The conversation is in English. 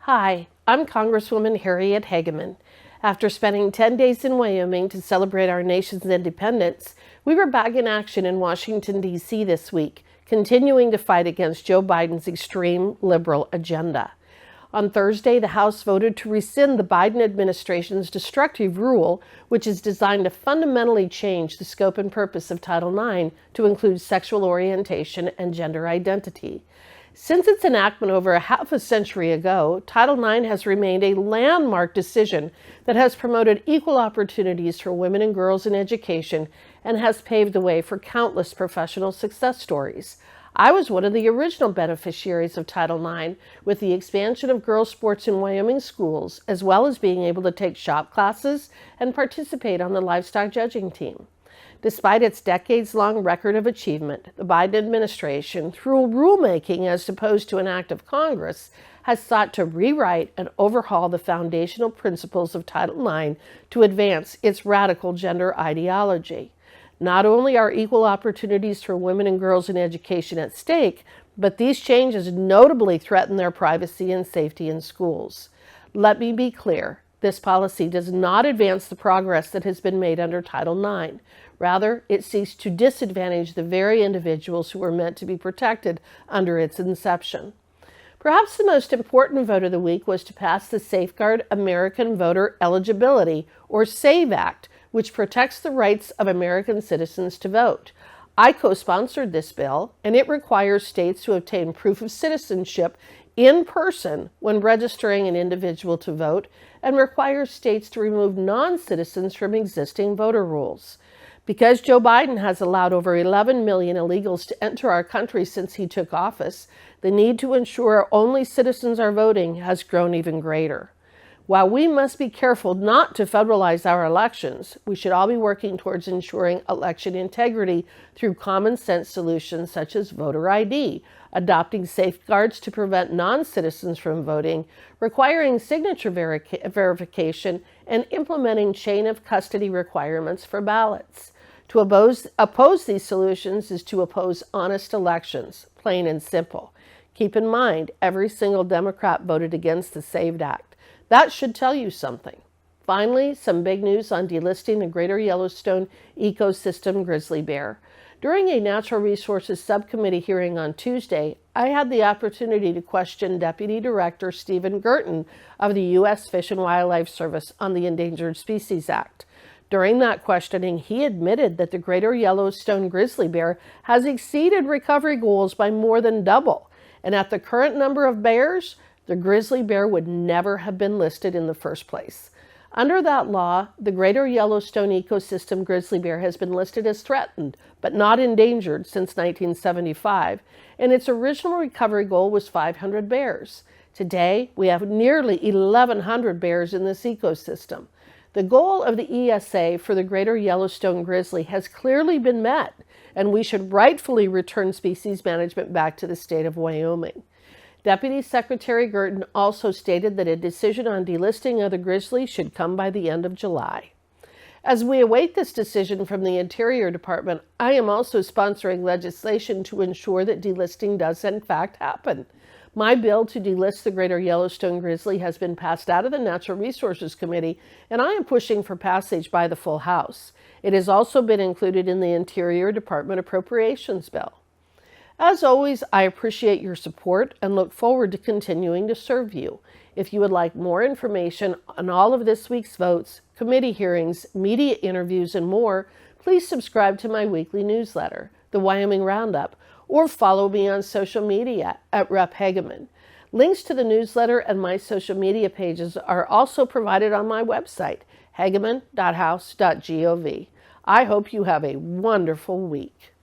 Hi, I'm Congresswoman Harriet Hageman. After spending 10 days in Wyoming to celebrate our nation's independence, we were back in action in Washington, D.C. this week, continuing to fight against Joe Biden's extreme liberal agenda. On Thursday, the House voted to rescind the Biden administration's destructive rule, which is designed to fundamentally change the scope and purpose of Title IX to include sexual orientation and gender identity. Since its enactment over a half a century ago, Title IX has remained a landmark decision that has promoted equal opportunities for women and girls in education and has paved the way for countless professional success stories. I was one of the original beneficiaries of Title IX, with the expansion of girls' sports in Wyoming schools, as well as being able to take shop classes and participate on the livestock judging team. Despite its decades-long record of achievement, the Biden administration, through rulemaking as opposed to an act of Congress, has sought to rewrite and overhaul the foundational principles of Title IX to advance its radical gender ideology. Not only are equal opportunities for women and girls in education at stake, but these changes notably threaten their privacy and safety in schools. Let me be clear. This policy does not advance the progress that has been made under Title IX. Rather, it seeks to disadvantage the very individuals who were meant to be protected under its inception. Perhaps the most important vote of the week was to pass the Safeguard American Voter Eligibility, or SAVE Act, which protects the rights of American citizens to vote. I co-sponsored this bill, and it requires states to obtain proof of citizenship in person when registering an individual to vote, and requires states to remove non-citizens from existing voter rolls. Because Joe Biden has allowed over 11 million illegals to enter our country since he took office, the need to ensure only citizens are voting has grown even greater. While we must be careful not to federalize our elections, we should all be working towards ensuring election integrity through common sense solutions such as voter ID, adopting safeguards to prevent non-citizens from voting, requiring signature verification, and implementing chain of custody requirements for ballots. To oppose these solutions is to oppose honest elections, plain and simple. Keep in mind, every single Democrat voted against the SAVE Act. That should tell you something. Finally, some big news on delisting the Greater Yellowstone Ecosystem grizzly bear. During a Natural Resources Subcommittee hearing on Tuesday, I had the opportunity to question Deputy Director Stephen Gerton of the U.S. Fish and Wildlife Service on the Endangered Species Act. During that questioning, he admitted that the Greater Yellowstone grizzly bear has exceeded recovery goals by more than double, and at the current number of bears, the grizzly bear would never have been listed in the first place. Under that law, the Greater Yellowstone Ecosystem grizzly bear has been listed as threatened, but not endangered since 1975, and its original recovery goal was 500 bears. Today, we have nearly 1,100 bears in this ecosystem. The goal of the ESA for the Greater Yellowstone grizzly has clearly been met, and we should rightfully return species management back to the state of Wyoming. Deputy Secretary Gerton also stated that a decision on delisting of the grizzly should come by the end of July. As we await this decision from the Interior Department, I am also sponsoring legislation to ensure that delisting does in fact happen. My bill to delist the Greater Yellowstone grizzly has been passed out of the Natural Resources Committee, and I am pushing for passage by the full House. It has also been included in the Interior Department appropriations bill. As always, I appreciate your support and look forward to continuing to serve you. If you would like more information on all of this week's votes, committee hearings, media interviews, and more, please subscribe to my weekly newsletter, the Wyoming Roundup, or follow me on social media at Rep. Hageman. Links to the newsletter and my social media pages are also provided on my website, hageman.house.gov. I hope you have a wonderful week.